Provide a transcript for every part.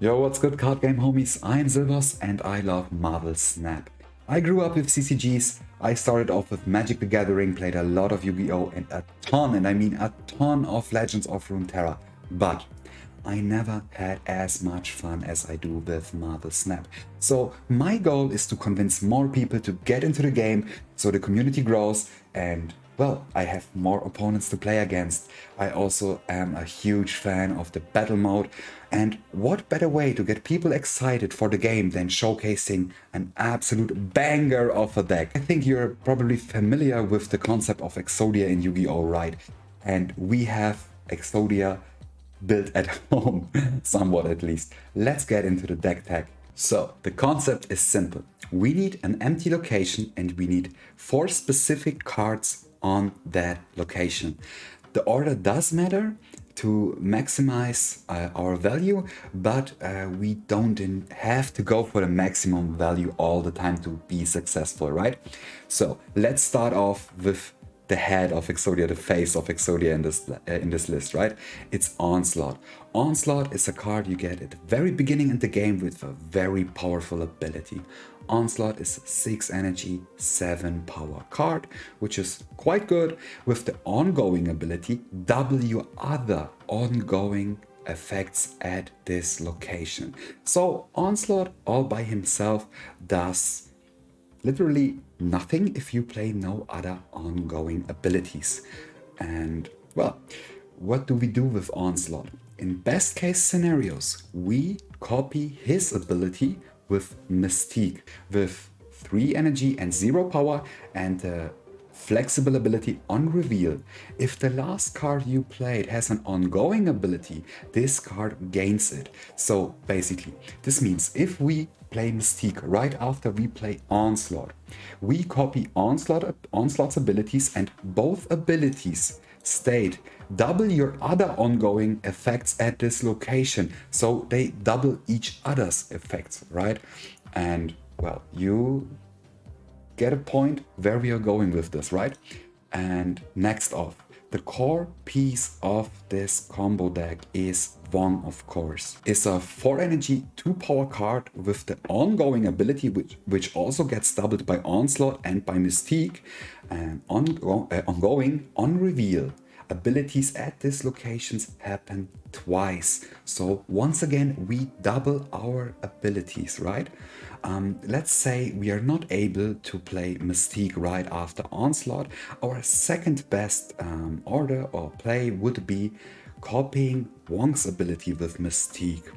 Yo, what's good, card game homies? I'm Silvos and I love SilvosSnaps. I grew up with CCGs. I started off with Magic the Gathering, played a lot of Yu-Gi-Oh! And a ton, and I mean a ton of Legends of Runeterra. But I never had as much fun as I do with SilvosSnaps. So my goal is to convince more people to get into the game so the community grows and, well, I have more opponents to play against. I also am a huge fan of the battle mode, and what better way to get people excited for the game than showcasing an absolute banger of a deck. I think you're probably familiar with the concept of EXODIA in Yu-Gi-Oh! Right? And we have EXODIA built at home, somewhat at least. Let's get into the deck tag. So the concept is simple. We need an empty location and we need 4 specific cards on that location. The order does matter to maximize our value, but we don't have to go for the maximum value all the time to be successful, right? So let's start off with the head of EXODIA, the face of EXODIA in this list, right? It's Onslaught. Onslaught is a card you get at the very beginning in the game with a very powerful ability. Onslaught is 6 energy, 7 power card, which is quite good. With the ongoing ability, double your other ongoing effects at this location. So Onslaught all by himself does literally nothing if you play no other ongoing abilities. And well, what do we do with Onslaught? In best case scenarios, we copy his ability with Mystique with 3 energy and 0 power and flexible ability on reveal. If the last card you played has an ongoing ability, this card gains it. So basically, this means if we play Mystique right after we play Onslaught, we copy Onslaught's abilities and both abilities state double your other ongoing effects at this location. So they double each other's effects, right? And well, you get a point where we are going with this, right? And next off, the core piece of this combo deck is Wong, of course. It's a 4 energy, 2 power card with the ongoing ability, which also gets doubled by Onslaught and by Mystique. And ongoing, on reveal, abilities at these locations happen twice. So once again, we double our abilities, right? Let's say we are not able to play Mystique right after Onslaught. Our second best order or play would be copying Wong's ability with Mystique.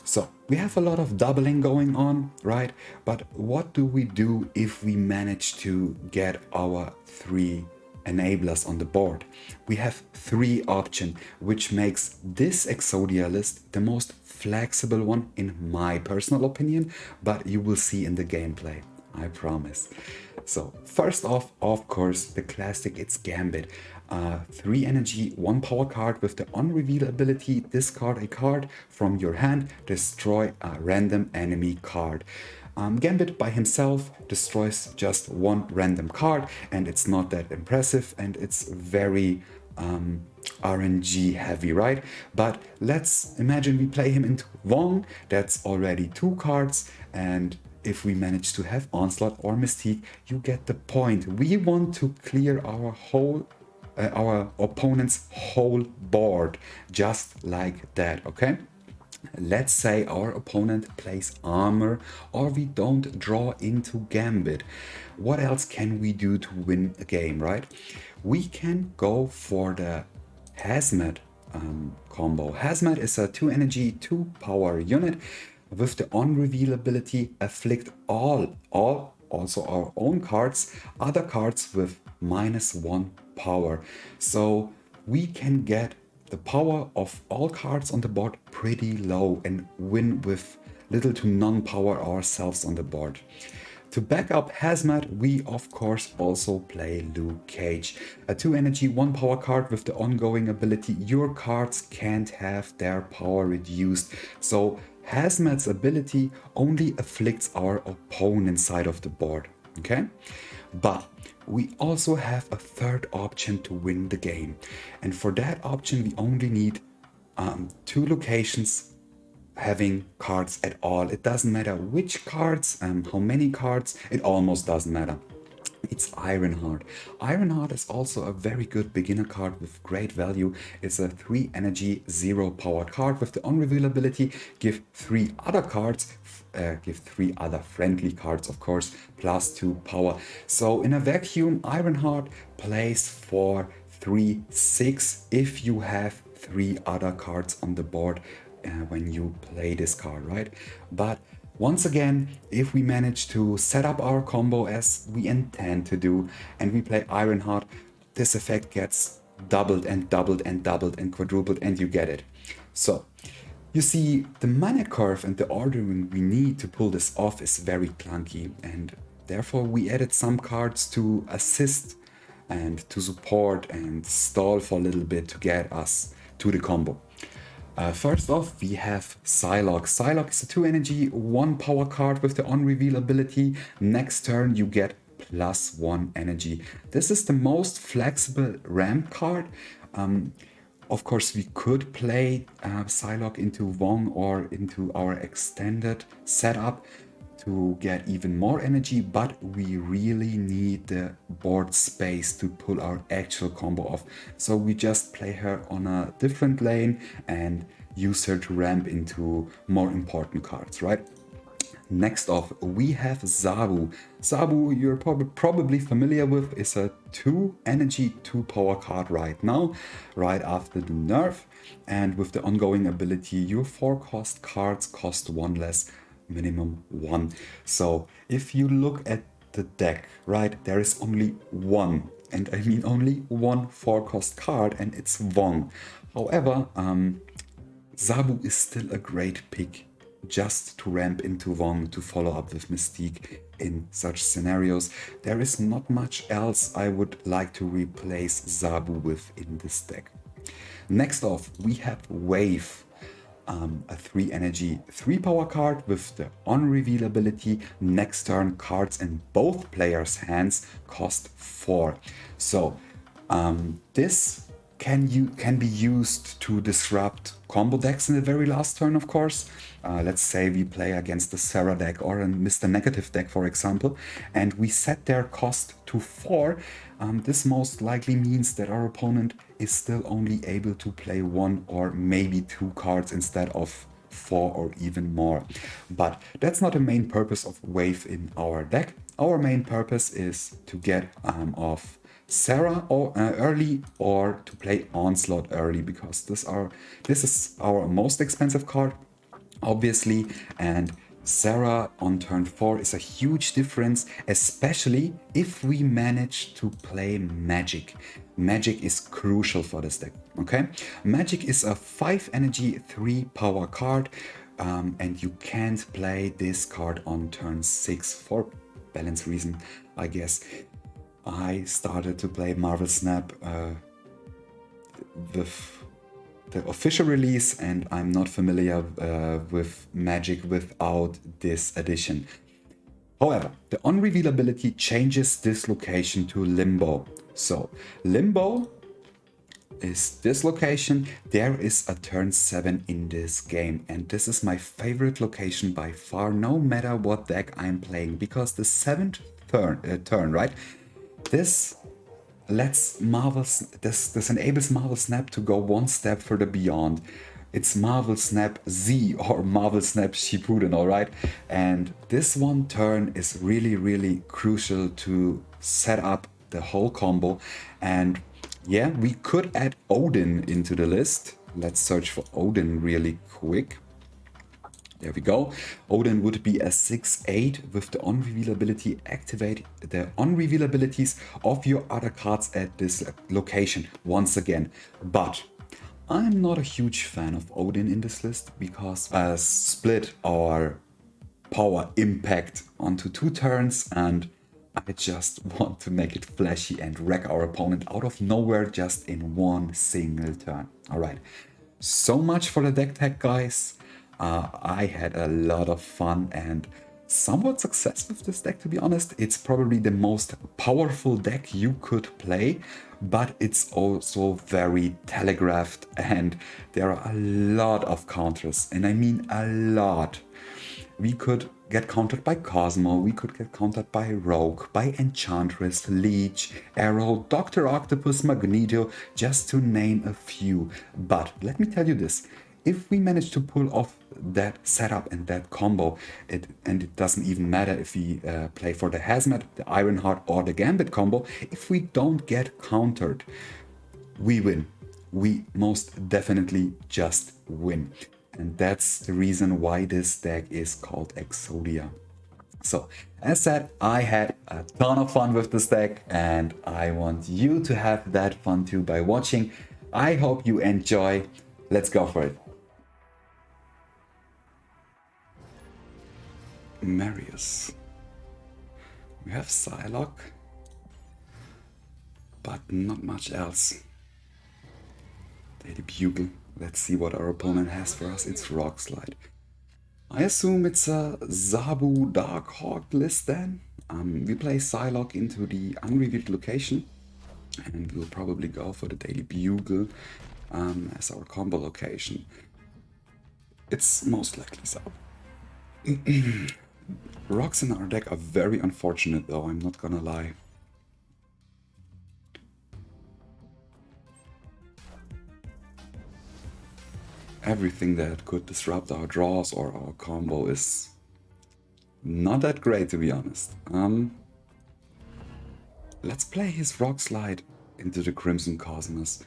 So we have a lot of doubling going on, right? But what do we do if we manage to get our 3 enablers on the board? We have 3 options, which makes this EXODIA list the most flexible one in my personal opinion, but you will see in the gameplay, I promise. So first off, of course, the classic, it's Gambit. 3 energy, 1 power card with the on reveal ability, discard a card from your hand, destroy a random enemy card. Gambit by himself destroys just 1 random card, and it's not that impressive, and it's very RNG heavy, right? But let's imagine we play him into Wong, that's already 2 cards, and if we manage to have Onslaught or Mystique, you get the point. We want to clear our opponent's whole board, just like that, okay? Let's say our opponent plays armor or we don't draw into Gambit. What else can we do to win a game, right? We can go for the Hazmat combo. Hazmat is a 2 energy, 2 power unit with the on reveal ability afflict all, also our own cards, other cards with -1 power. So we can get the power of all cards on the board pretty low and win with little to none power ourselves on the board. To back up Hazmat, we of course also play Luke Cage. A 2 energy, 1 power card with the ongoing ability, your cards can't have their power reduced. So Hazmat's ability only afflicts our opponent's side of the board, okay? But we also have a third option to win the game. And for that option, we only need 2 locations having cards at all. It doesn't matter which cards, how many cards, it almost doesn't matter. It's Ironheart. Ironheart is also a very good beginner card with great value. It's a 3 energy, 0 power card with the on-reveal ability. Give 3 other cards, give 3 other friendly cards, of course, plus 2 power. So in a vacuum, Ironheart plays for 3/6 if you have 3 other cards on the board when you play this card, right? But once again, if we manage to set up our combo as we intend to do and we play Ironheart, this effect gets doubled and doubled and doubled and quadrupled, and you get it. So you see, the mana curve and the ordering we need to pull this off is very clunky, and therefore we added some cards to assist and to support and stall for a little bit to get us to the combo. First off, we have Psylocke. Psylocke is a 2 energy, 1 power card with the on-reveal ability. Next turn, you get plus 1 energy. This is the most flexible ramp card. Of course, we could play Psylocke into Wong or into our extended setup to get even more energy, but we really need the board space to pull our actual combo off. So we just play her on a different lane and use her to ramp into more important cards, right? Next off, we have Zabu. Zabu, you're probably familiar with, is a 2 energy, 2 power card right now, right after the nerf. And with the ongoing ability, your 4 cost cards cost 1 less, minimum 1. So if you look at the deck, right, there is only one, and I mean only one 4 cost card, and it's Wong. However, Zabu is still a great pick just to ramp into Wong to follow up with Mystique in such scenarios. There is not much else I would like to replace Zabu with in this deck. Next off, we have Wave. A 3 energy, 3 power card with the on-reveal ability. Next turn, cards in both players' hands cost 4. So this can be used to disrupt combo decks in the very last turn, of course. Let's say we play against the Sera deck or a Mr. Negative deck, for example, and we set their cost to 4. This most likely means that our opponent is still only able to play 1 or maybe 2 cards instead of 4 or even more. But that's not the main purpose of Wave in our deck. Our main purpose is to get off Sera early or to play Onslaught early, because this is our most expensive card, obviously, and Sera on turn 4 is a huge difference, especially if we manage to play Magik. Magik is crucial for this deck, okay? Magik is a 5 energy, 3 power card, and you can't play this card on turn 6 for balance reason, I guess. I started to play SilvosSnaps with the official release, and I'm not familiar with Magik without this addition. However, the on-reveal ability changes this location to Limbo. So Limbo is this location. There is a turn 7 in this game, and this is my favorite location by far, no matter what deck I'm playing, because the 7th turn, right? This enables SilvosSnaps to go one step further beyond. It's SilvosSnaps Z or SilvosSnaps Shippuden, alright? And this one turn is really, really crucial to set up the whole combo. And yeah, we could add Odin into the list. Let's search for Odin really quick. There we go. Odin would be a 6/8 with the on-reveal ability. Activate the on-reveal abilities of your other cards at this location once again. But I'm not a huge fan of Odin in this list because split our power impact onto 2 turns, and I just want to make it flashy and wreck our opponent out of nowhere just in one single turn. Alright, so much for the deck tech, guys. I had a lot of fun, and somewhat success with this deck, to be honest. It's probably the most powerful deck you could play, but it's also very telegraphed and there are a lot of counters, and I mean a lot. We could get countered by Cosmo, we could get countered by Rogue, by Enchantress, Leech, Arrow, Dr. Octopus, Magneto, just to name a few. But let me tell you this, if we manage to pull off that setup and that combo, and it doesn't even matter if we play for the Hazmat, the Ironheart or the Gambit combo, if we don't get countered, we win. We most definitely just win. And that's the reason why this deck is called EXODIA. So, as said, I had a ton of fun with this deck, and I want you to have that fun too by watching. I hope you enjoy. Let's go for it. Marius. We have Psylocke, but not much else. Daily Bugle. Let's see what our opponent has for us. It's Rock Slide. I assume it's a Zabu Dark Hawk list then. We play Psylocke into the unrevealed location, and we'll probably go for the Daily Bugle as our combo location. It's most likely Zabu. Rocks in our deck are very unfortunate though, I'm not gonna lie. Everything that could disrupt our draws or our combo is not that great, to be honest. Let's play his Rock Slide into the Crimson Cosmos.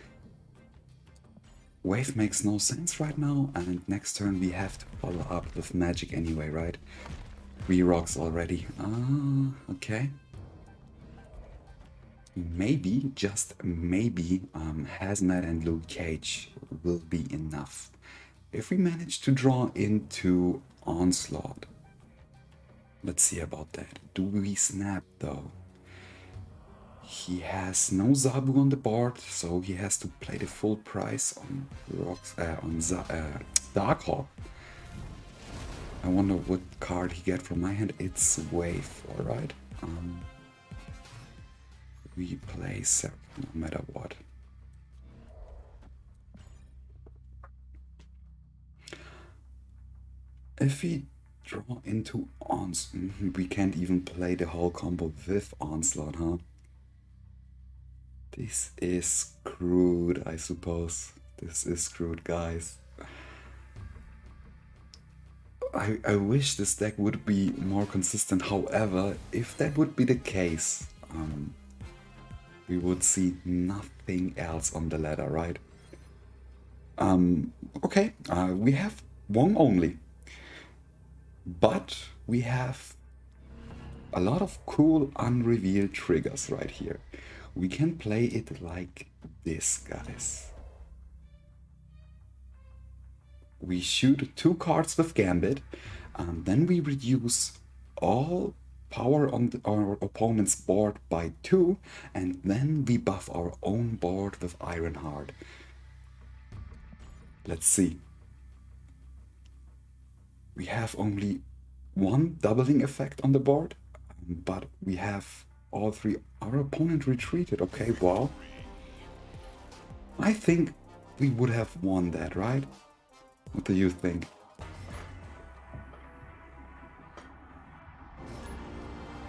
Wave makes no sense right now, and next turn we have to follow up with Magik anyway, right? 3 rocks already. Okay. Maybe, just maybe, Hazmat and Luke Cage will be enough. If we manage to draw into Onslaught. Let's see about that. Do we snap though? He has no Zabu on the board, so he has to play the full price on rocks, Darkhawk. I wonder what card he get from my hand. It's Wave, alright. We play Sera no matter what. If we draw into Onslaught, we can't even play the whole combo with Onslaught, huh? This is screwed, I suppose. This is screwed, guys. I wish this deck would be more consistent. However, if that would be the case, we would see nothing else on the ladder, right? Okay, we have Wong only. But we have a lot of cool unrevealed triggers right here. We can play it like this, guys. We shoot 2 cards with Gambit, then we reduce all power on our opponent's board by 2, and then we buff our own board with Ironheart. Let's see. We have only 1 doubling effect on the board, but we have all 3. Our opponent retreated. Okay, wow. I think we would have won that, right? What do you think?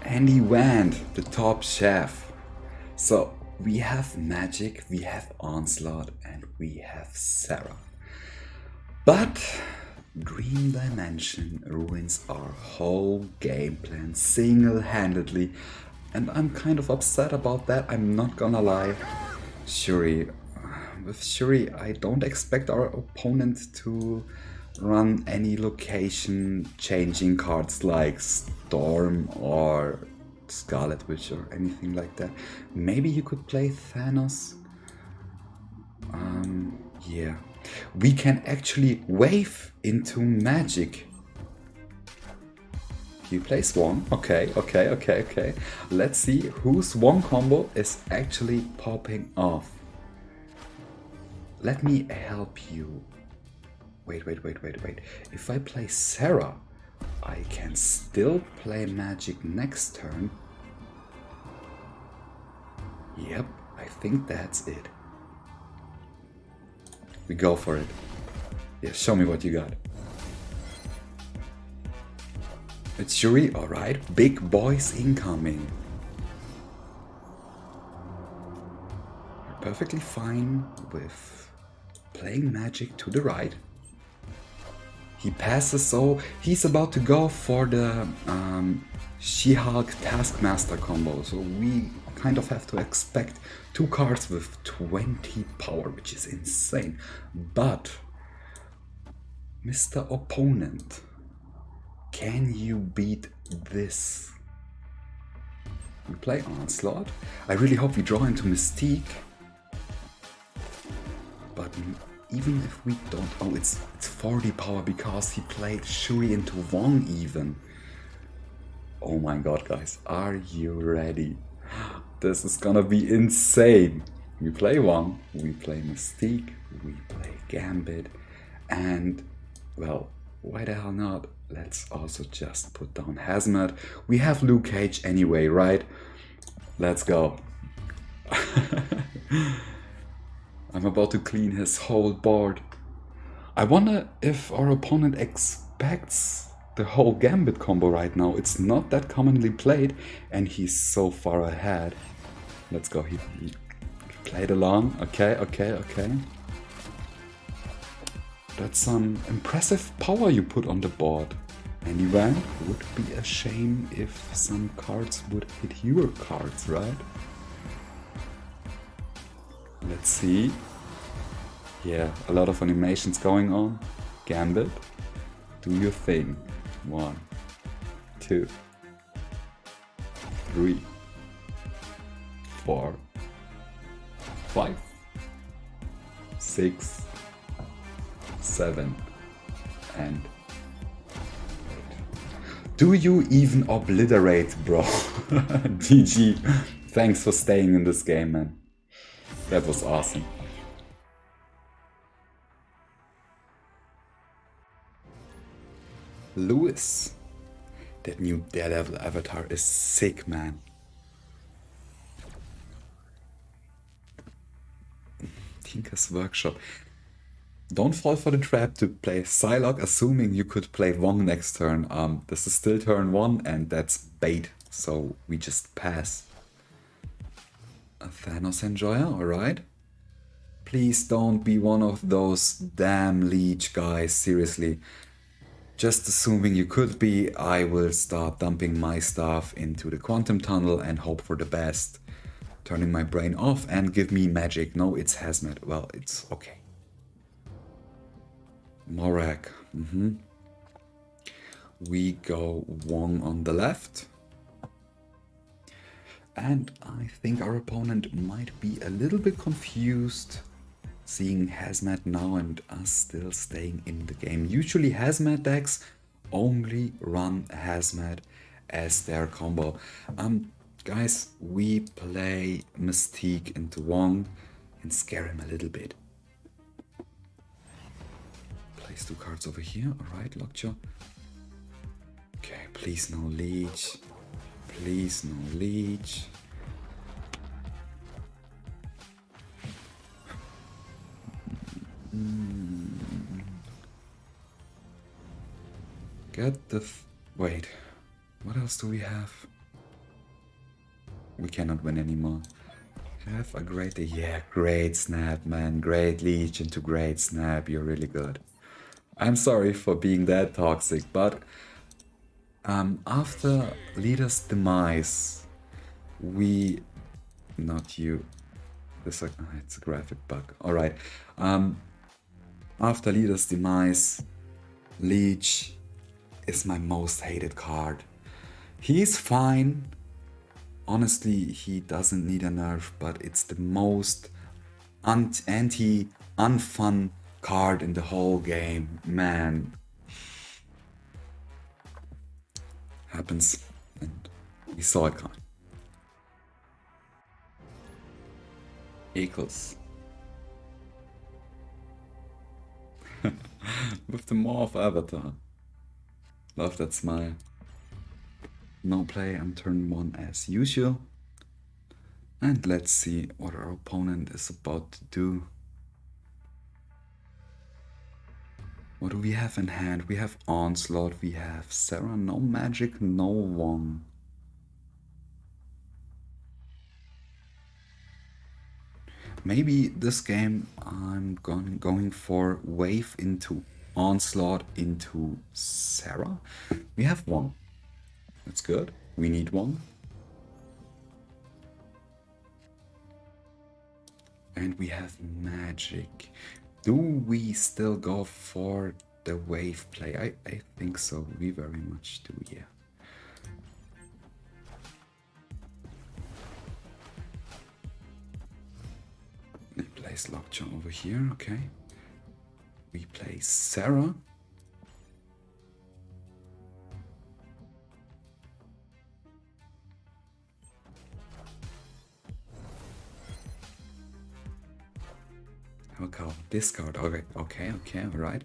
And he went, the top chef. So we have Magik, we have Onslaught, and we have Sera. But Green Dimension ruins our whole game plan single-handedly, and I'm kind of upset about that, I'm not gonna lie. Shuri. With Shuri, I don't expect our opponent to run any location-changing cards like Storm or Scarlet Witch or anything like that. Maybe you could play Thanos. Yeah. We can actually wave into Magik. He plays Wong. Okay. Let's see whose Wong combo is actually popping off. Let me help you. Wait. If I play Sera, I can still play Magik next turn. Yep, I think that's it. We go for it. Yeah, show me what you got. It's Yuri, alright. Big boys incoming. We're perfectly fine with playing Magik to the right. He passes, so he's about to go for the She-Hulk Taskmaster combo. So we kind of have to expect 2 cards with 20 power, which is insane. But, Mr. Opponent, can you beat this? We play Onslaught. I really hope we draw into Mystique. But even if we don't... Oh, it's 40 power because he played Shuri into Wong even. Oh my god, guys. Are you ready? This is gonna be insane. We play Wong, we play Mystique, we play Gambit, and, well, why the hell not? Let's also just put down Hazmat. We have Luke Cage anyway, right? Let's go. I'm about to clean his whole board. I wonder if our opponent expects the whole Gambit combo right now. It's not that commonly played, and he's so far ahead. Let's go. He played along. Okay. That's some impressive power you put on the board. Anyway, would be a shame if some cards would hit your cards, right? Let's see. Yeah, a lot of animations going on. Gambit, do your thing. 1, 2, 3, 4, 5, 6, 7, and 8. Do you even obliterate, bro? GG. Thanks for staying in this game, man. That was awesome. Lewis. That new Daredevil avatar is sick, man. Tinker's Workshop. Don't fall for the trap to play Psylocke assuming you could play Wong next turn. This is still turn 1 and that's bait, so we just pass. A Thanos Enjoyer, alright. Please don't be one of those damn Leech guys, seriously. Just assuming you could be, I will start dumping my stuff into the Quantum Tunnel and hope for the best. Turning my brain off and give me Magik. No, it's Hazmat. Well, it's okay. Morak. We go Wong on the left. And I think our opponent might be a little bit confused seeing Hazmat now and us still staying in the game. Usually Hazmat decks only run Hazmat as their combo. Guys, we play Mystique into Wong and scare him a little bit. Place 2 cards over here. Alright, Lockjaw. Okay, please no Leech. Please no Leech. Get the... Wait. What else do we have? We cannot win anymore. Have a great day. Yeah, great snap, man. Great Leech into great snap. You're really good. I'm sorry for being that toxic, but after Leader's demise, we... Not you. It's a graphic bug. Alright. After Leader's demise, Leech is my most hated card. He's fine. Honestly, he doesn't need a nerf, but it's the most anti-unfun card in the whole game. Man. Happens, and we saw it coming. Equals. With the morph avatar. Love that smile. No play on turn 1 as usual. And let's see what our opponent is about to do. What do we have in hand? We have Onslaught, we have Sera, no Magik, no Wong. Maybe this game I'm going for wave into Onslaught into Sera. We have Wong. That's good. We need Wong. And we have Magik. Do we still go for the wave play? I think so. We very much do, yeah. We place Lockjaw over here, okay. We play Sera. Okay, discard. Okay, alright.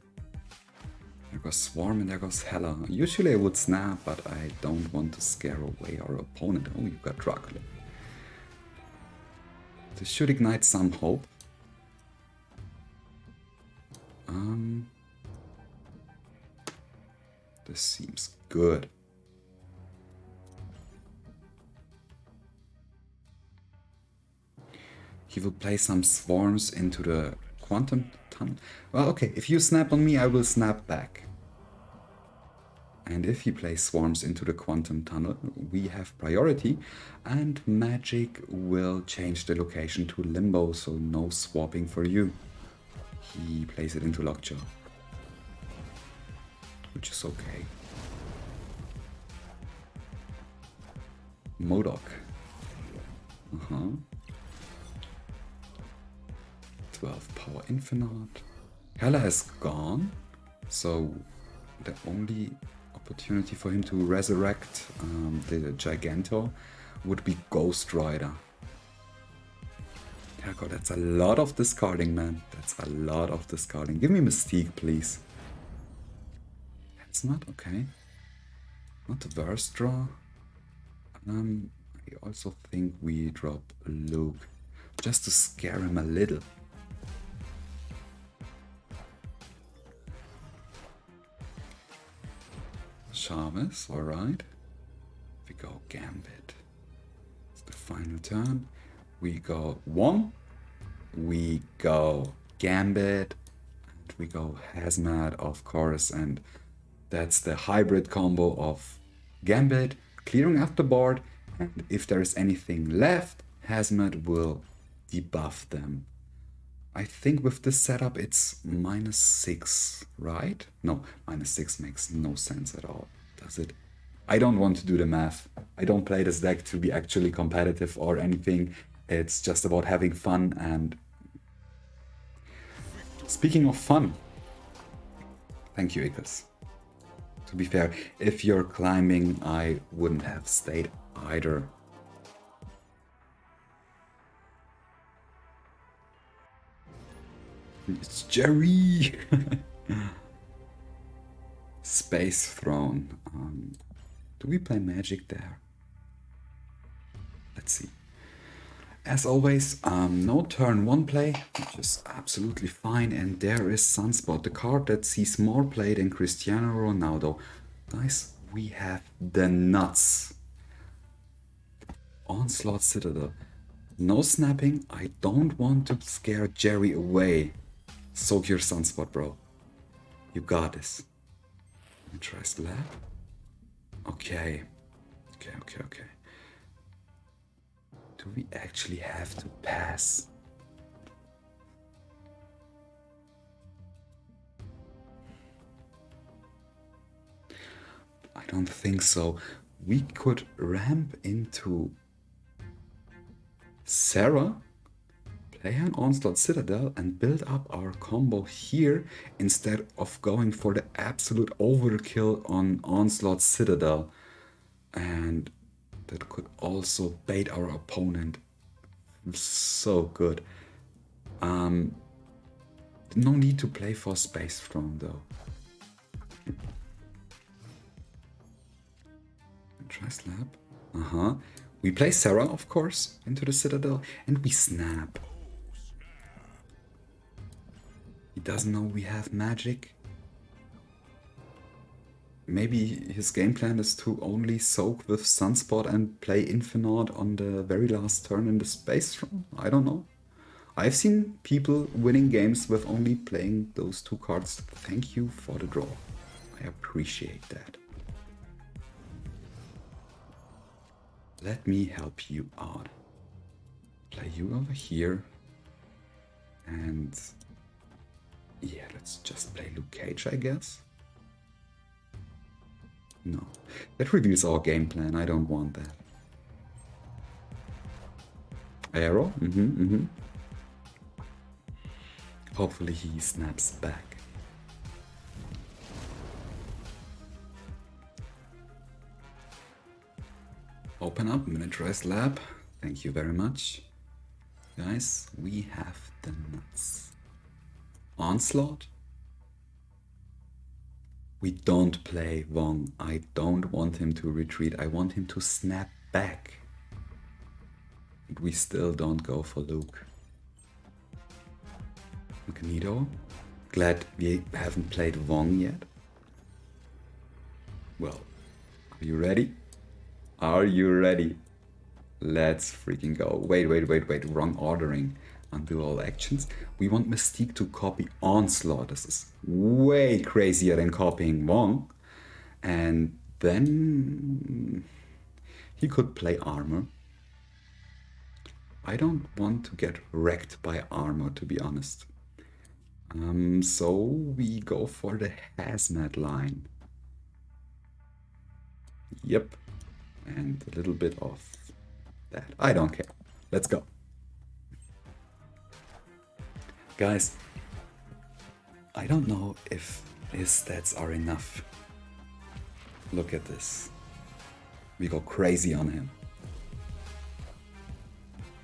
There goes Swarm and there goes Hela. Usually I would snap, but I don't want to scare away our opponent. Oh, you got Dracula. This should ignite some hope. This seems good. He will play some swarms into the quantum tunnel. Well, okay, if you snap on me, I will snap back. And if he plays swarms into the quantum tunnel, we have priority, and Magik will change the location to Limbo, so no swapping for you. He plays it into Lockjaw, which is okay. Modok. 12 power infinite. Hela is gone, so the only opportunity for him to resurrect the Giganto would be Ghost Rider. Yeah, God, that's a lot of discarding, man. That's a lot of discarding. Give me Mystique, please. Hazmat, okay. Not the worst draw. I also think we drop Luke, just to scare him a little. Chavez, alright. We go Gambit. It's the final turn. We go Wong. We go Gambit. And we go Hazmat, of course. And that's the hybrid combo of Gambit, clearing up the board. And if there is anything left, Hazmat will debuff them. I think with this setup it's -6, right? No, -6 makes no sense at all, does it? I don't want to do the math. I don't play this deck to be actually competitive or anything. It's just about having fun. And speaking of fun, thank you, Icarus. To be fair, if you're climbing, I wouldn't have stayed either. It's Jerry! Space Throne. Do we play Magik there? Let's see. As always, no turn 1 play, which is absolutely fine. And there is Sunspot, the card that sees more play than Cristiano Ronaldo. Guys, we have the nuts. Onslaught Citadel. No snapping. I don't want to scare Jerry away. Soak your Sunspot, bro. You got this. Let me try Slap. Okay. Okay. Do we actually have to pass? I don't think so. We could ramp into Sera, play an Onslaught Citadel, and build up our combo here instead of going for the absolute overkill on Onslaught Citadel. And that could also bait our opponent. So good. No need to play for Space Throne though. Try slap. Uh-huh. We play Sera, of course, into the Citadel, and we snap. He doesn't know we have Magik. Maybe his game plan is to only soak with Sunspot and play Infinite on the very last turn in the Space Throne? I don't know. I've seen people winning games with only playing those two cards. Thank you for the draw. I appreciate that. Let me help you out. Play you over here. And yeah, let's just play Luke Cage, I guess. No, that reveals our game plan. I don't want that. Arrow? Hopefully he snaps back. Open up, miniaturized lab. Thank you very much. Guys, we have the nuts. Onslaught? We don't play Wong. I don't want him to retreat. I want him to snap back. But we still don't go for Luke. Magneto? Glad we haven't played Wong yet. Well, are you ready? Are you ready? Let's freaking go. Wait. Wrong ordering. Undo all actions. We want Mystique to copy Onslaught. This is way crazier than copying Wong. And then he could play armor. I don't want to get wrecked by armor, to be honest. So we go for the Hazmat line. Yep. And a little bit of that. I don't care. Let's go. Guys, I don't know if his stats are enough. Look at this. We go crazy on him.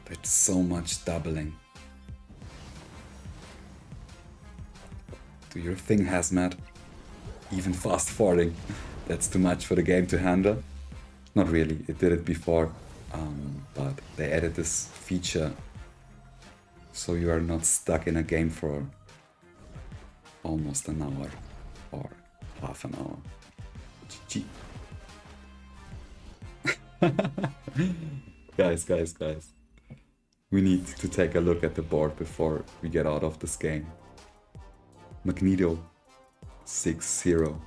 That's so much doubling. Do your thing, Hazmat. Even fast forwarding. That's too much for the game to handle. Not really, it did it before. But they added this feature so you are not stuck in a game for almost an hour or half an hour. GG. Guys. We need to take a look at the board before we get out of this game. Magneto, 6-0.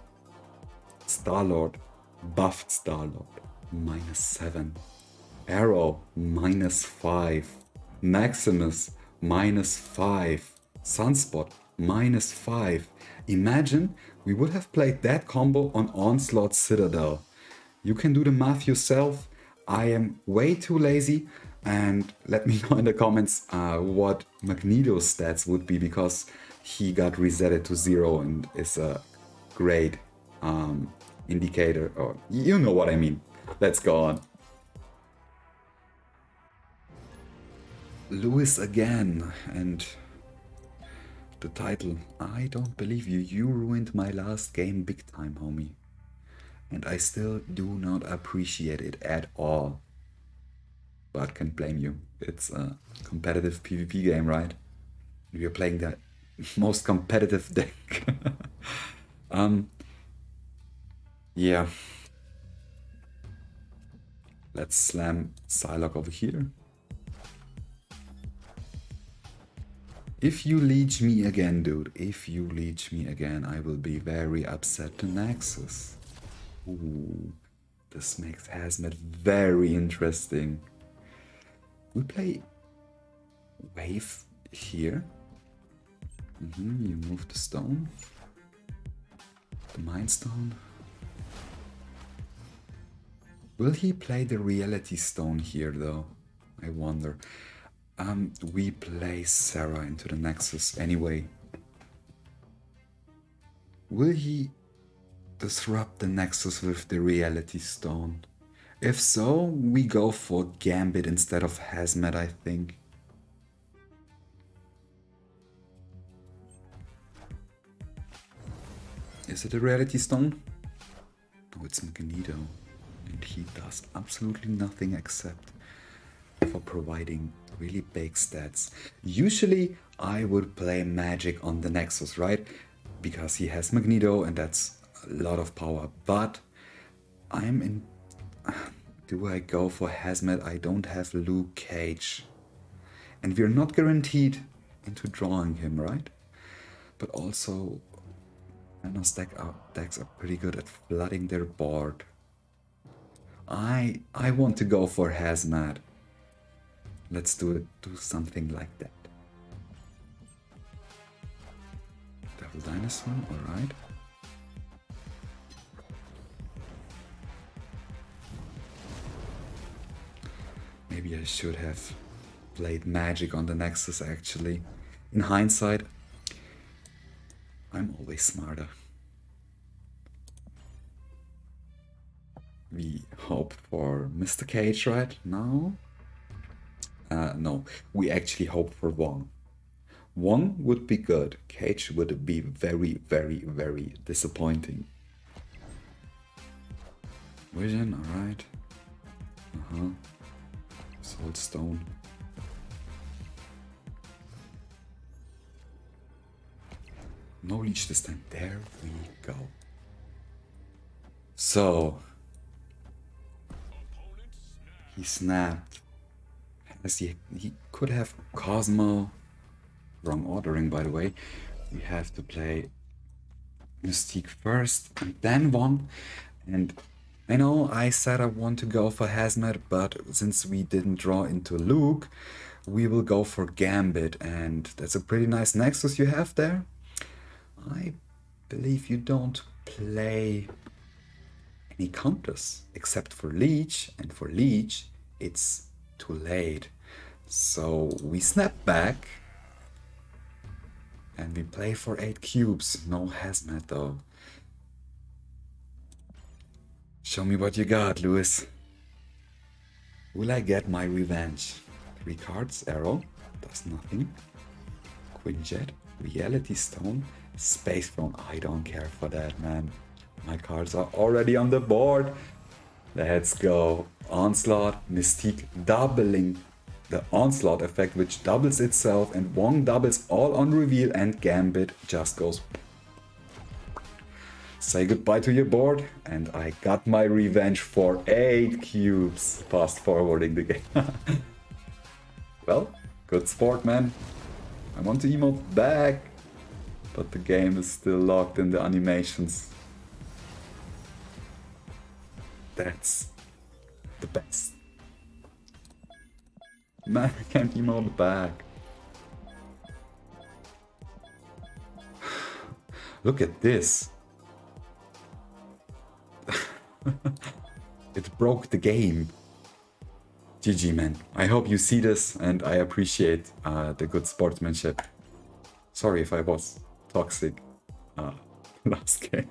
Star-Lord, buffed Star-Lord, -7. Arrow, -5. Maximus, -5. Sunspot, -5. Imagine we would have played that combo on Onslaught Citadel. You can do the math yourself. I am way too lazy. And let me know in the comments what Magneto's stats would be, because he got resetted to 0 and is a great indicator, or you know what I mean. Let's go on. Lewis again, and the title, I don't believe you. You ruined my last game big time, homie. And I still do not appreciate it at all. But can't blame you. It's a competitive PvP game, right? We are playing the most competitive deck. Yeah. Let's slam Psylocke over here. If you leech me again, dude, if you leech me again, I will be very upset to Nexus. Ooh, this makes Hazmat very interesting. We play Wave here. You move the stone. The Mind Stone. Will he play the Reality Stone here, though? I wonder. We play Sera into the Nexus anyway. Will he disrupt the Nexus with the Reality Stone? If so, we go for Gambit instead of Hazmat, I think. Is it a Reality Stone? Oh, it's Magneto. And he does absolutely nothing except for providing really big stats. Usually I would play Magik on the Nexus, right? Because he has Magneto and that's a lot of power. But I'm in... Do I go for Hazmat? I don't have Luke Cage. And we're not guaranteed into drawing him, right? But also, Thanos decks are pretty good at flooding their board. I want to go for Hazmat. Let's do something like that. Devil Dinosaur, alright. Maybe I should have played Magik on the Nexus actually. In hindsight, I'm always smarter. We hope for Mr. Cage right now. No, we actually hope for Wong. Wong would be good. Cage would be very, very, very disappointing. Vision, alright. Soul Stone. No Leech this time. There we go. So he snapped. As he could have Cosmo. Wrong ordering, by the way. We have to play Mystique first and then Wong. And I know I said I want to go for Hazmat, but since we didn't draw into Luke, we will go for Gambit. And that's a pretty nice Nexus you have there. I believe you don't play any counters except for Leech, and for Leech it's too late. So we snap back and we play for 8 cubes. No Hazmat though. Show me what you got, Lewis. Will I get my revenge? 3 cards, Arrow, does nothing. Quinjet, Reality Stone, Space Throne. I don't care for that, man. My cards are already on the board. Let's go. Onslaught, Mystique doubling the Onslaught effect, which doubles itself, and Wong doubles all on reveal, and Gambit just goes. Say goodbye to your board, and I got my revenge for 8 cubes. Fast forwarding the game. Well, good sport, man. I want to emote back, but the game is still locked in the animations. That's the best. Man, I can't emote back. Look at this. It broke the game. GG, man. I hope you see this, and I appreciate the good sportsmanship. Sorry if I was toxic last game.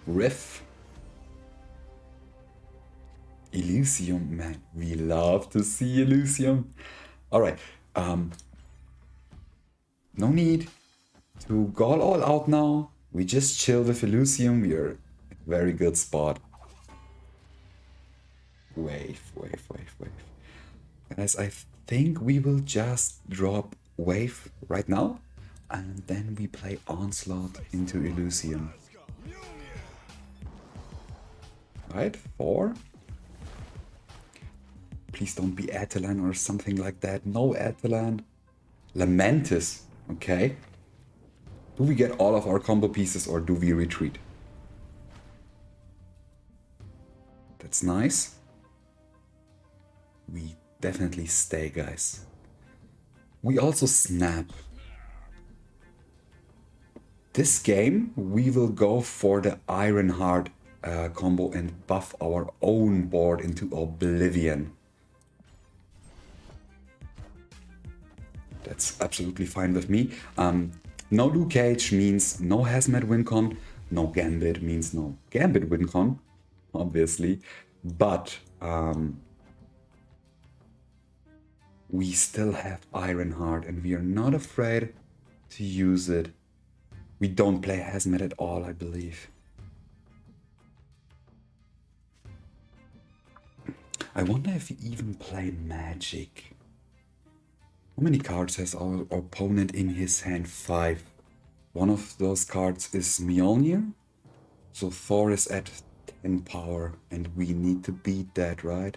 Riff. Elysium, man. We love to see Elysium. Alright. No need to go all out now. We just chill with Elysium. We are in a very good spot. Wave. Guys, I think we will just drop Wave right now. And then we play Onslaught into Elysium. Right? 4. Please don't be Atalan or something like that. No Atalan. Lamentis. Okay. Do we get all of our combo pieces or do we retreat? That's nice. We definitely stay, guys. We also snap. This game, we will go for the Ironheart combo and buff our own board into Oblivion. That's absolutely fine with me. No Luke Cage means no Hazmat wincon. No Gambit means no Gambit wincon, obviously. But we still have Ironheart and we are not afraid to use it. We don't play Hazmat at all, I believe. I wonder if we even play Magik. How many cards has our opponent in his hand? 5. One of those cards is Mjolnir. So Thor is at 10 power and we need to beat that, right?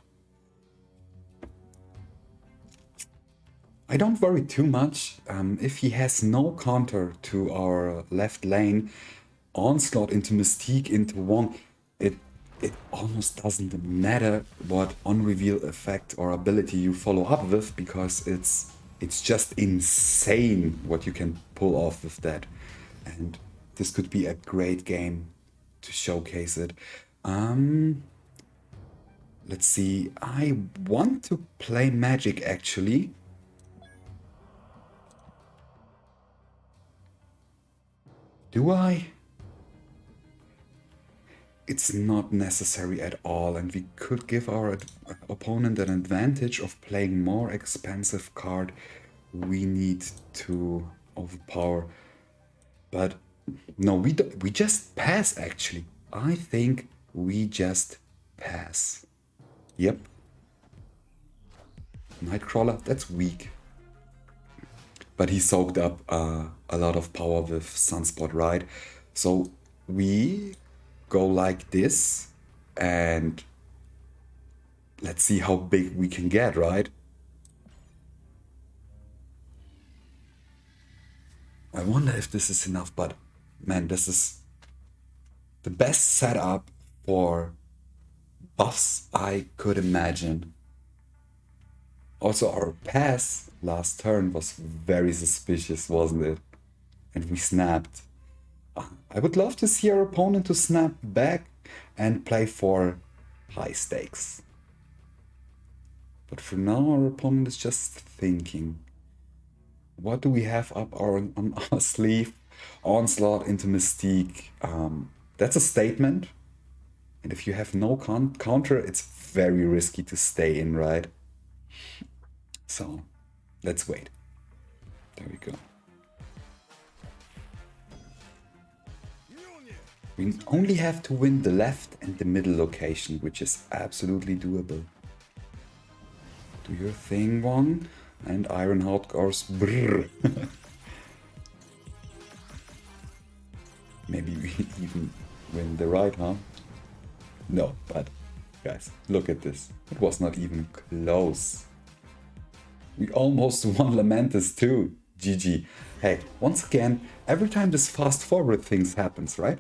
I don't worry too much. If he has no counter to our left lane, Onslaught into Mystique into Wong, it almost doesn't matter what on-reveal effect or ability you follow up with, because it's just insane what you can pull off with that. And this could be a great game to showcase it. Let's see. I want to play Magik actually. Do I? It's not necessary at all, and we could give our opponent an advantage of playing more expensive card we need to overpower. But no, we just pass actually. I think we just pass. Yep. Nightcrawler, that's weak. But he soaked up a lot of power with Sunspot, right? So we go like this and let's see how big we can get, right? I wonder if this is enough, but man, this is the best setup for buffs I could imagine. Also, our pass last turn was very suspicious, wasn't it? And we snapped. I would love to see our opponent to snap back and play for high stakes. But for now, our opponent is just thinking. What do we have up on our sleeve? Onslaught into Mystique. That's a statement. And if you have no counter, it's very risky to stay in, right? So, let's wait. There we go. We only have to win the left and the middle location, which is absolutely doable. Do your thing, Wong. And Ironheart goes brrr. Maybe we even win the right, huh? No, but guys, look at this. It was not even close. We almost won Lamentus too. GG. Hey, once again, every time this fast forward things happens, right?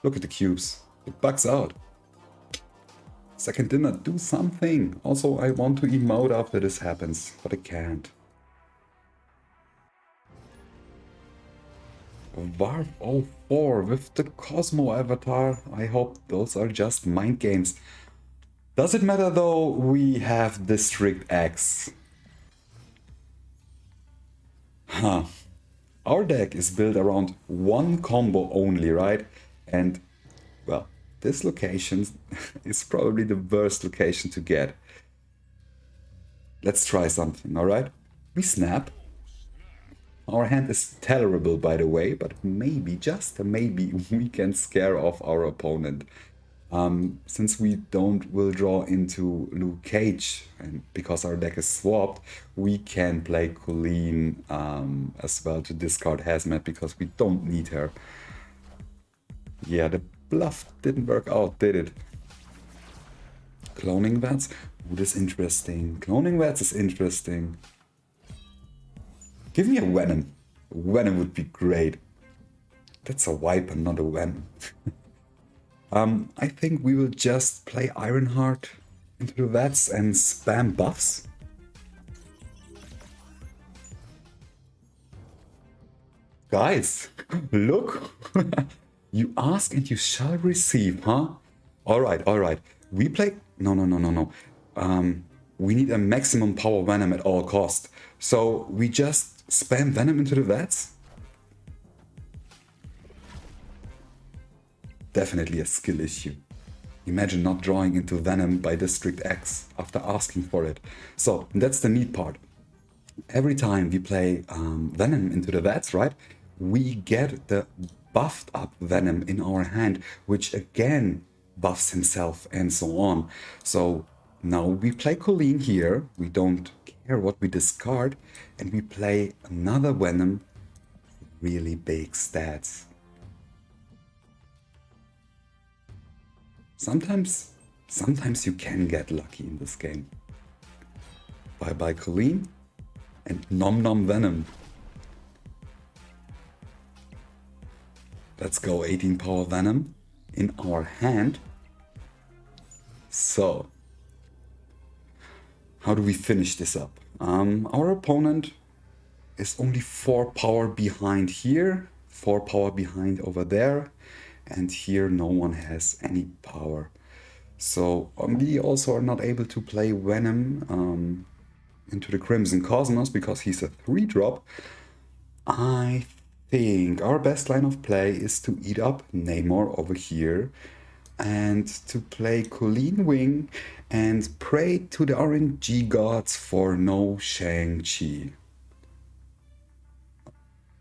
Look at the cubes. It bugs out. Second dinner, do something. Also, I want to emote after this happens, but I can't. Varf 04 with the Cosmo avatar. I hope those are just mind games. Does it matter though? We have District X. Huh. Our deck is built around one combo only, right? And, well, this location is probably the worst location to get. Let's try something, alright? We snap. Our hand is tolerable, by the way, but maybe, just maybe, we can scare off our opponent. Since we will draw into Luke Cage, and because our deck is swapped, we can play Colleen as well to discard Hazmat, because we don't need her. Yeah, the bluff didn't work out, did it? Cloning Vats? Ooh, this is interesting. Cloning Vats is interesting. Give me a Venom. Venom would be great. That's a Viper, not a Venom. I think we will just play Ironheart into the Vats and spam buffs. Guys, look! You ask and you shall receive, huh? Alright. We play... No. We need a maximum power Venom at all cost. So we just spam Venom into the Vats? Definitely a skill issue. Imagine not drawing into Venom by District X after asking for it. So that's the neat part. Every time we play Venom into the Vats, right, we get the buffed up Venom in our hand, which again buffs himself and so on. So Now we play Colleen here, we don't care what we discard, and we play another Venom, really big stats. Sometimes you can get lucky in this game. Bye bye Colleen and Nom Nom Venom. Let's go 18 power Venom in our hand. So, how do we finish this up? Our opponent is only 4 power behind here, 4 power behind over there, and here no one has any power. So we also are not able to play Venom into the Crimson Cosmos because he's a 3-drop. I think our best line of play is to eat up Namor over here and to play Colleen Wing and pray to the RNG gods for no Shang-Chi.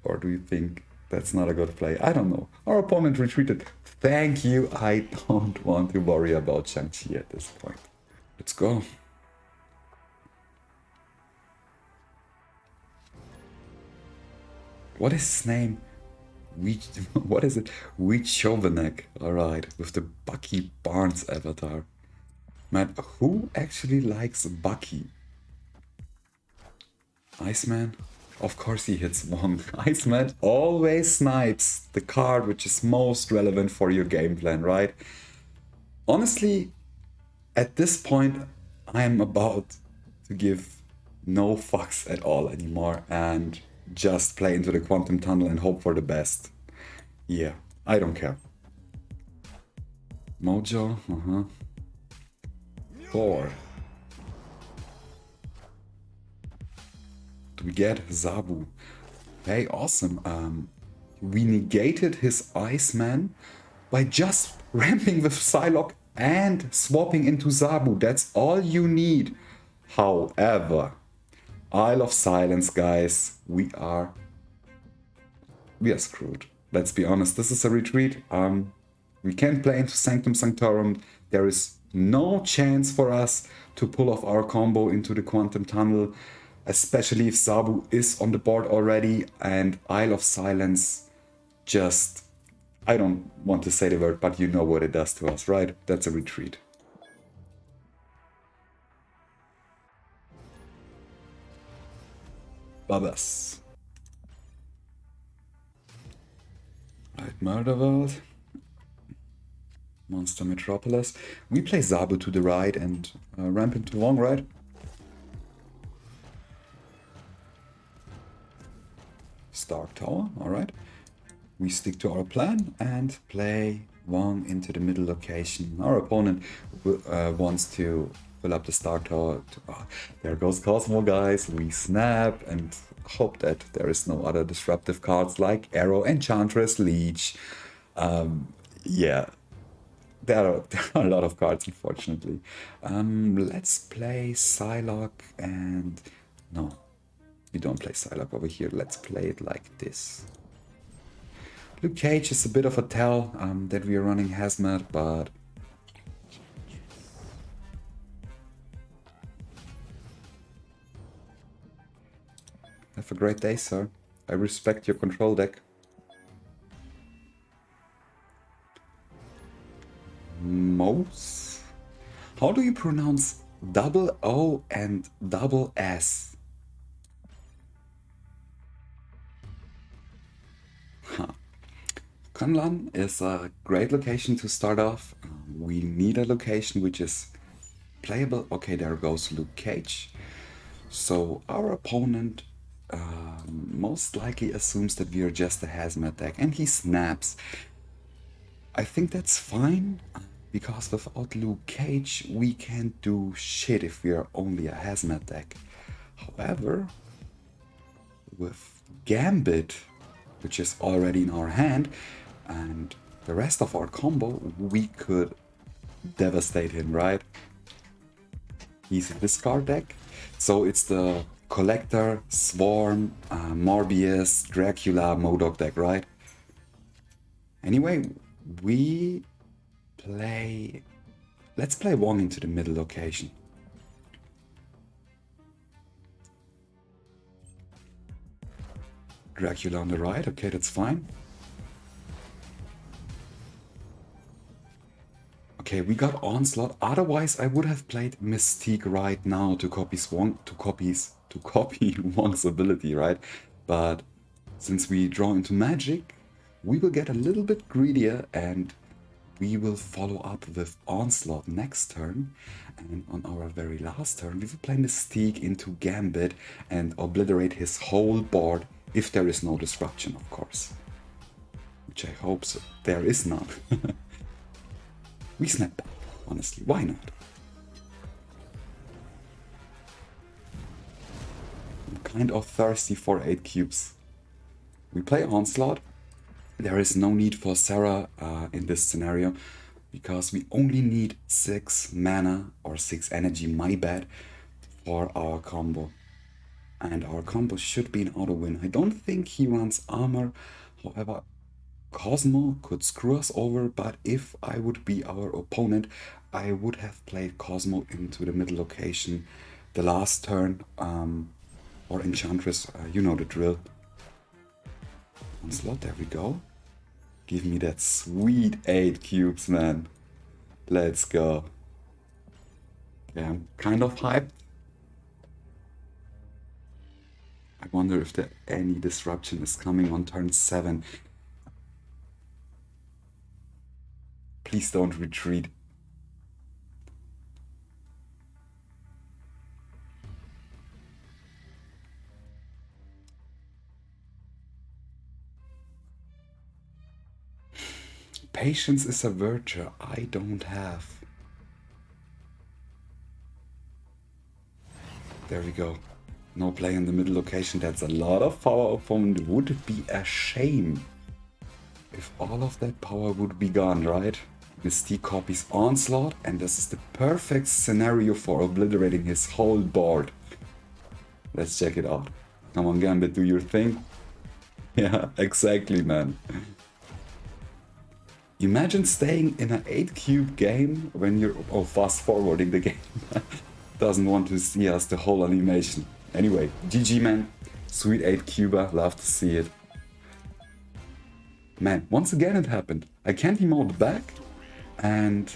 Or do you think that's not a good play? I don't know. Our opponent retreated. Thank you. I don't want to worry about Shang-Chi at this point. Let's go. What is his name? What is it? Chauvinek. Alright, with the Bucky Barnes avatar. Man, who actually likes Bucky? Iceman? Of course he hits Wong. Hazmat always snipes the card which is most relevant for your game plan, right? Honestly, at this point, I am about to give no fucks at all anymore and just play into the Quantum Tunnel and hope for the best. Yeah, I don't care. Mojo, 4. We get Zabu. Hey, awesome. We negated his Iceman by just ramping with Psylocke and swapping into Zabu. That's all you need. However, Isle of Silence, guys, we are screwed. Let's be honest, this is a retreat. We can't play into Sanctum Sanctorum. There is no chance for us to pull off our combo into the Quantum Tunnel, especially if Zabu is on the board already and Isle of Silence just... I don't want to say the word, but you know what it does to us, right? That's a retreat. Babas. Right, Murder World. Monster Metropolis. We play Zabu to the right and ramp into Wong, right? Stark Tower, alright. We stick to our plan and play Wong into the middle location. Our opponent wants to fill up the Stark Tower. There goes Cosmo, guys. We snap and hope that there is no other disruptive cards like Arrow, Enchantress, Leech. Yeah, there are a lot of cards, unfortunately. Let's play Psylocke and... No. We don't play Psylocke over here, let's play it like this. Luke Cage is a bit of a tell that we are running Hazmat, but... Have a great day, sir. I respect your control deck. Mose? How do you pronounce double O and double S? Kunlan is a great location to start off. We need a location which is playable. Okay, there goes Luke Cage. So our opponent most likely assumes that we are just a Hazmat deck and he snaps. I think that's fine because without Luke Cage we can't do shit if we are only a Hazmat deck. However, with Gambit, which is already in our hand, and the rest of our combo, we could devastate him, right? He's in this card deck, so it's the Collector, Swarm, Morbius, Dracula, MODOK deck, right? Anyway, we play... Let's play Wong into the middle location. Dracula on the right, okay, that's fine. Okay, we got Onslaught. Otherwise, I would have played Mystique right now to copy Wong's ability, right? But since we draw into Magik, we will get a little bit greedier and we will follow up with Onslaught next turn. And on our very last turn, we will play Mystique into Gambit and obliterate his whole board if there is no disruption, of course. Which I hope so. There is none. We snap back, honestly, why not? I'm kind of thirsty for 8 cubes. We play Onslaught. There is no need for Sera in this scenario, because we only need 6 mana or 6 energy, my bad, for our combo. And our combo should be an auto win. I don't think he runs armor, however, Cosmo could screw us over, but if I would be our opponent, I would have played Cosmo into the middle location the last turn, or Enchantress, you know the drill. Onslaught, there we go. Give me that sweet 8 cubes, man. Let's go. Yeah, I'm kind of hyped. I wonder if there any disruption is coming on turn 7. Please don't retreat. Patience is a virtue I don't have. There we go. No play in the middle location. That's a lot of power, opponent. Would it be a shame if all of that power would be gone, right? Mystique copies Onslaught, and this is the perfect scenario for obliterating his whole board. Let's check it out. Come on, Gambit, do your thing. Yeah, exactly, man. Imagine staying in an 8 cube game when you're fast forwarding the game. Doesn't want to see us the whole animation. Anyway, GG, man. Sweet 8 cuber, love to see it. Man, once again it happened. I can't emote back, and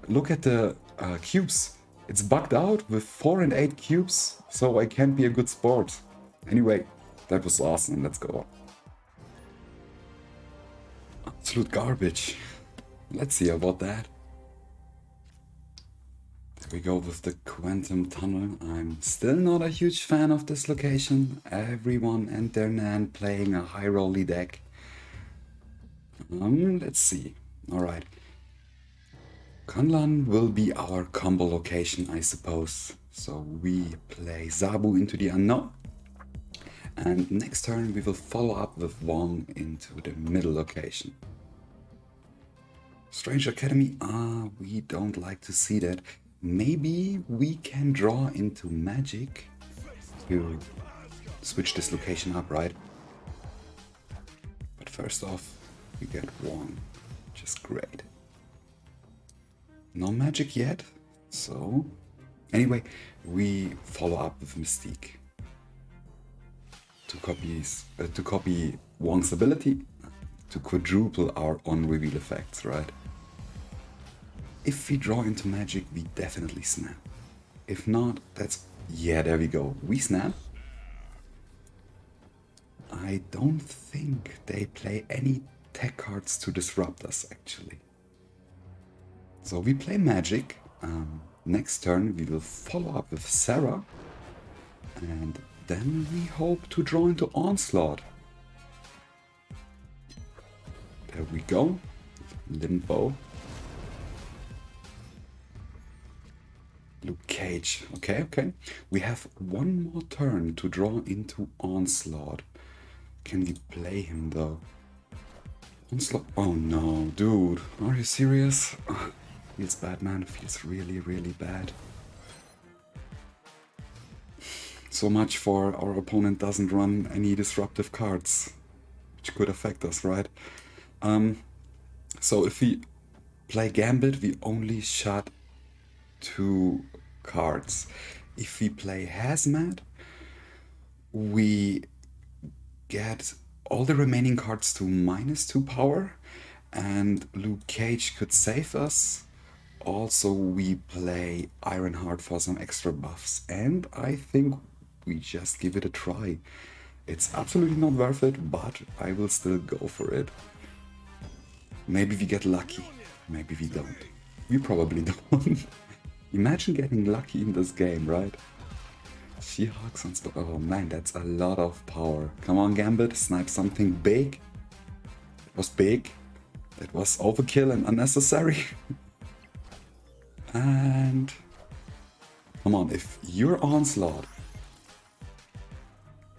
look at the cubes. It's bugged out with 4 and 8 cubes, so I can't be a good sport. Anyway, that was awesome. Let's go. Absolute garbage. Let's see about that. There we go with the Quantum Tunnel. I'm still not a huge fan of this location. Everyone and their nan playing a high rolly deck. Let's see. Alright. Kunlan will be our combo location, I suppose. So we play Zabu into the unknown. And next turn we will follow up with Wong into the middle location. Strange Academy, we don't like to see that. Maybe we can draw into Magik to switch this location up, right? But first off, we get Wong, which is great. No Magik yet, so... Anyway, we follow up with Mystique. To copy Wong's ability, to quadruple our on-reveal effects, right? If we draw into Magik, we definitely snap. If not, that's... Yeah, there we go. We snap. I don't think they play any tech cards to disrupt us, actually. So we play Magik. Next turn, we will follow up with Sera. And then we hope to draw into Onslaught. There we go. Limbo. Luke Cage. Okay, okay. We have one more turn to draw into Onslaught. Can we play him though? Onslaught. Oh no, dude. Are you serious? Feels bad, man. Feels really, really bad. So much for our opponent doesn't run any disruptive cards, which could affect us, right? So if we play Gambit, we only shut 2 cards. If we play Hazmat, we get all the remaining cards to -2 power, and Luke Cage could save us. Also, we play Ironheart for some extra buffs, and I think we just give it a try. It's absolutely not worth it, but I will still go for it. Maybe we get lucky, maybe we don't. We probably don't. Imagine getting lucky in this game, right? She-Hulk on spot. Oh man, that's a lot of power. Come on, Gambit, snipe something big. It was big. It was overkill and unnecessary. And come on, if you're Onslaught.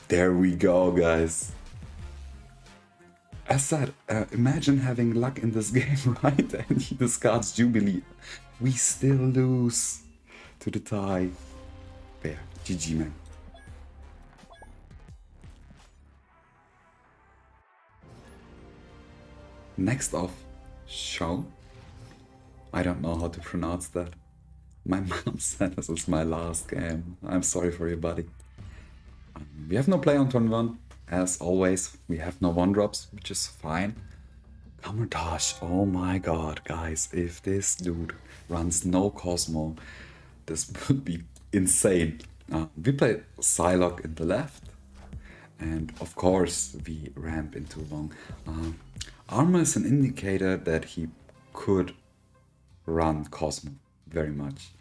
There we go, guys. As said, imagine having luck in this game, right? And he discards Jubilee. We still lose to the tie. There, GG, man. Next off, show. I don't know how to pronounce that. My mom said this is my last game. I'm sorry for you, buddy. We have no play on turn 1. As always, we have no 1-drops, which is fine. Kamurtash, oh my god, guys, if this dude runs no Cosmo, this would be insane. We play Psylocke in the left, and of course we ramp into Wong. Armor is an indicator that he could run Cosmo very much.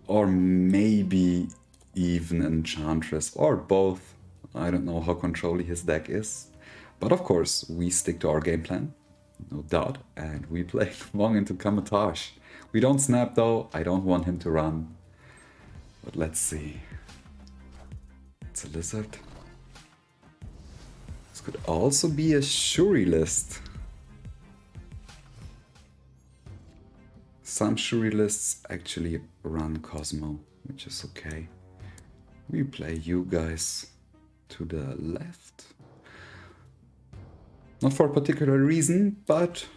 Or maybe even Enchantress, or both. I don't know how controlly his deck is. But of course, we stick to our game plan, no doubt, and we play Wong into Kamurtash. We don't snap though, I don't want him to run. But let's see. It's a lizard. This could also be a Shuri list. Some Shuri lists actually run Cosmo, which is okay. We play you guys to the left. Not for a particular reason, but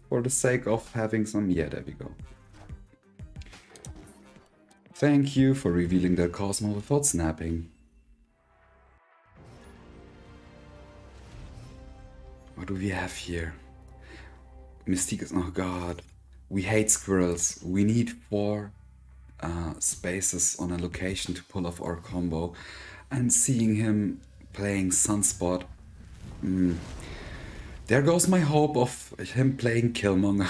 for the sake of having some... Yeah, there we go. Thank you for revealing their Cosmo without snapping. What do we have here? Mystique is... Oh god. We hate squirrels. We need 4 spaces on a location to pull off our combo. And seeing him playing Sunspot... There goes my hope of him playing Killmonger.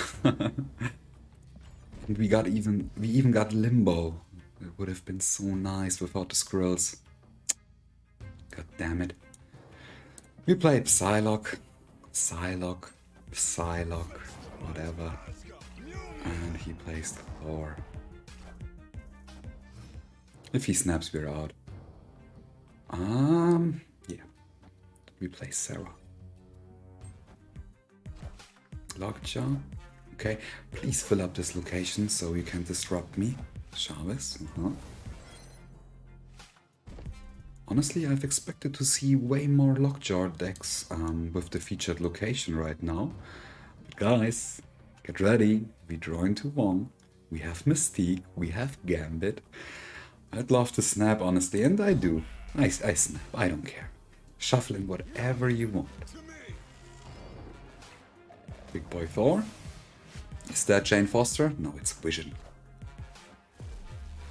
And we even got Limbo. It would have been so nice without the squirrels. God damn it. We played Psylocke, whatever. And he plays Thor. If he snaps, we're out. Yeah. We play Sera. Lockjaw. Okay, please fill up this location so you can disrupt me. Chavez. Honestly, I've expected to see way more Lockjaw decks with the featured location right now. But guys, get ready. We draw into Wong. We have Mystique. We have Gambit. I'd love to snap, honestly, and I do. I snap. I don't care. Shuffle in whatever you want. Big Boy Thor. Is that Jane Foster? No, it's Vision.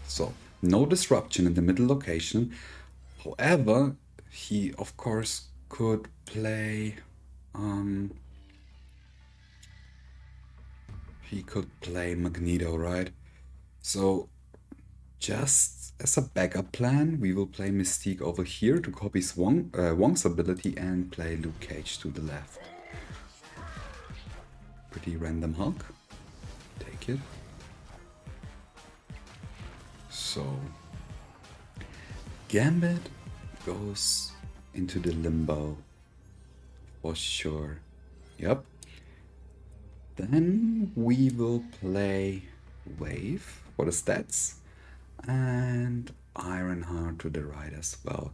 So, no disruption in the middle location. However, he of course could play... he could play Magneto, right? So, just as a backup plan, we will play Mystique over here to copy Wong's ability and play Luke Cage to the left. Pretty random Hulk. Take it. So, Gambit goes into the limbo for sure. Yep. Then we will play Wave for the stats and Ironheart to the right as well.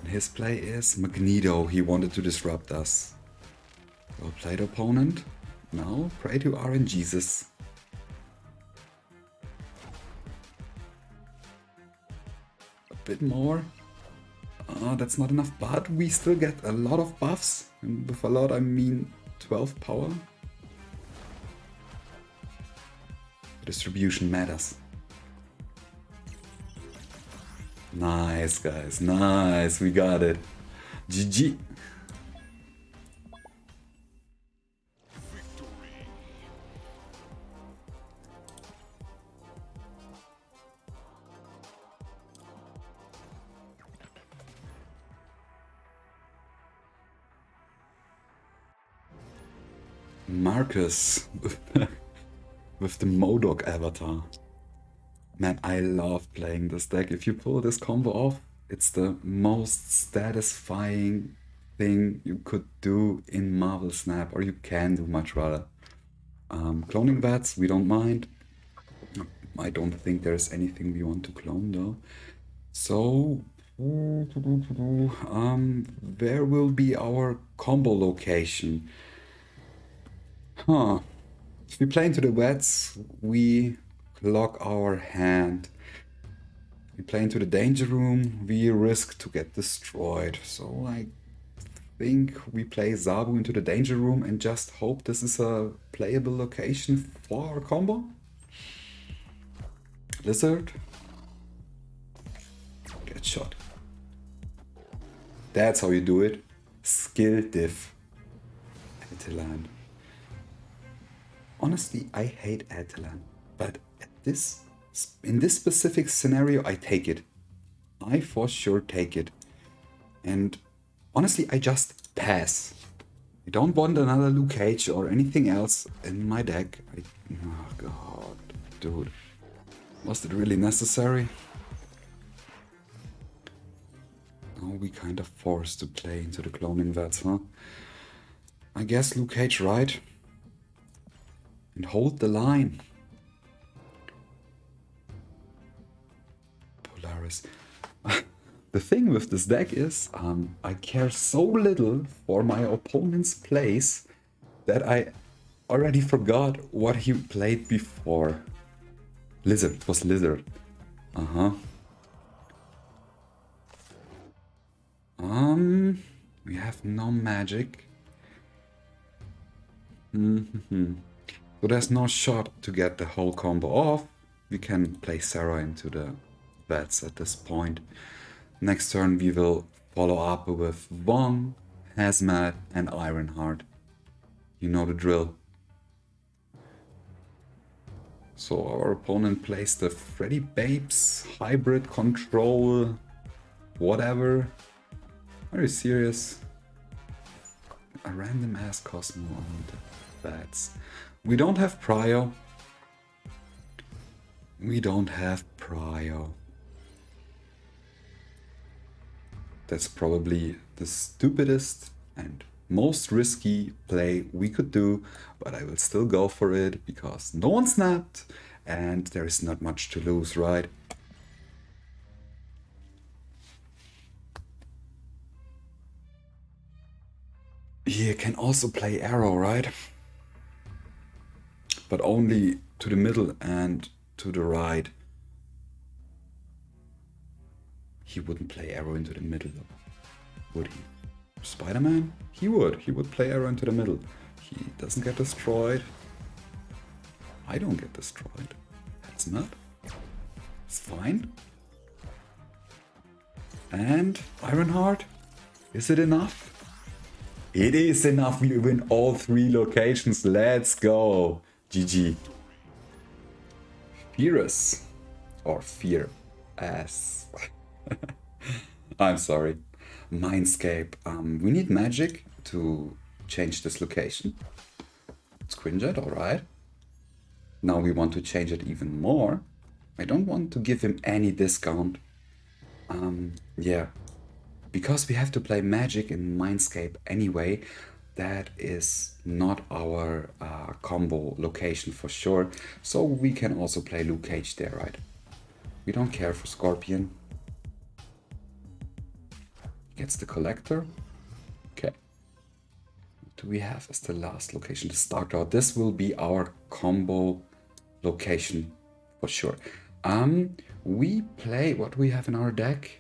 His play is Magneto. He wanted to disrupt us. Well played, opponent. Now pray to RNGesus. A bit more. That's not enough, but we still get a lot of buffs. And with a lot, I mean 12 power. The distribution matters. Nice, guys. Nice. We got it. GG. Marcus with the Modok avatar. Man, I love playing this deck. If you pull this combo off, it's the most satisfying thing you could do in Marvel Snap, or you can do much rather. Cloning bats, we don't mind. I don't think there's anything we want to clone though. So, where will be our combo location? Huh. If we play into the vets, we lock our hand. If we play into the danger room, we risk to get destroyed. So I think we play Zabu into the danger room and just hope this is a playable location for our combo. Lizard. Get shot. That's how you do it. Skill diff. Atelan. Honestly, I hate Atelan, but in this specific scenario, I take it. I for sure take it. And honestly, I just pass. I don't want another Luke Cage or anything else in my deck. Oh god, dude. Was it really necessary? Oh, we kind of forced to play into the cloning vets, huh? I guess Luke Cage, right? And hold the line. Polaris. The thing with this deck is, I care so little for my opponent's plays that I already forgot what he played before. Lizard, it was Lizard. We have no magic. So there's no shot to get the whole combo off. We can play Sera into the vets at this point. Next turn we will follow up with Wong, Hazmat and Ironheart. You know the drill. So our opponent plays the Freddy Babes, Hybrid Control, whatever. Are you serious? A random ass Cosmo on the vets. We don't have Prio. We don't have Prio. That's probably the stupidest and most risky play we could do, but I will still go for it because no one snapped and there is not much to lose, right? You can also play Arrow, right? But only to the middle and to the right. He wouldn't play Arrow into the middle, would he? Spider-Man? He would. He would play Arrow into the middle. He doesn't get destroyed. I don't get destroyed. That's not. It's fine. And Ironheart? Is it enough? It is enough. We win all 3 locations. Let's go. GG. Fearless. Or fear ass. I'm sorry. Mindscape. We need magic to change this location. It's Quinjet, alright. Now we want to change it even more. I don't want to give him any discount. Yeah. Because we have to play magic in Mindscape anyway, that is not our combo location for sure. So we can also play Luke Cage there, right? We don't care for Scorpion. Gets the Collector. Okay. What do we have as the last location? The Starter. This will be our combo location for sure. We play what we have in our deck.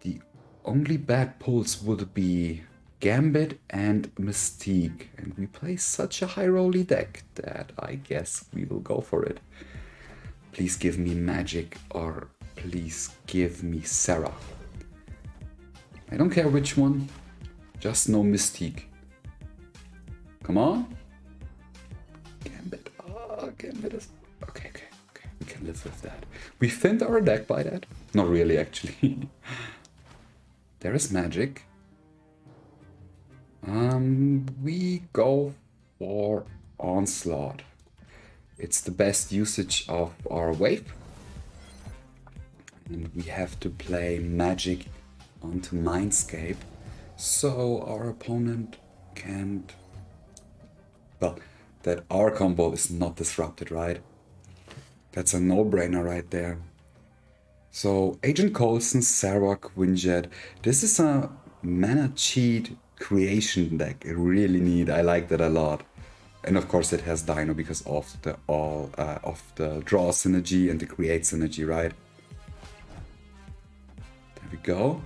The only bad pulls would be Gambit and Mystique. And we play such a high rolly deck that I guess we will go for it. Please give me Magik or please give me Sera. I don't care which one, just no Mystique. Come on. Gambit. Oh, Gambit is... Okay. We can live with that. We thinned our deck by that. Not really, actually. There is Magik. We go for Onslaught. It's the best usage of our wave. And we have to play Magik onto Mindscape, so our opponent can't... Well, that our combo is not disrupted, right? That's a no-brainer right there. So, Agent Coulson, Sera, Quinjet. This is a mana cheat creation deck. I really need. I like that a lot. And of course it has Dino because of the draw synergy and the create synergy, right? There we go.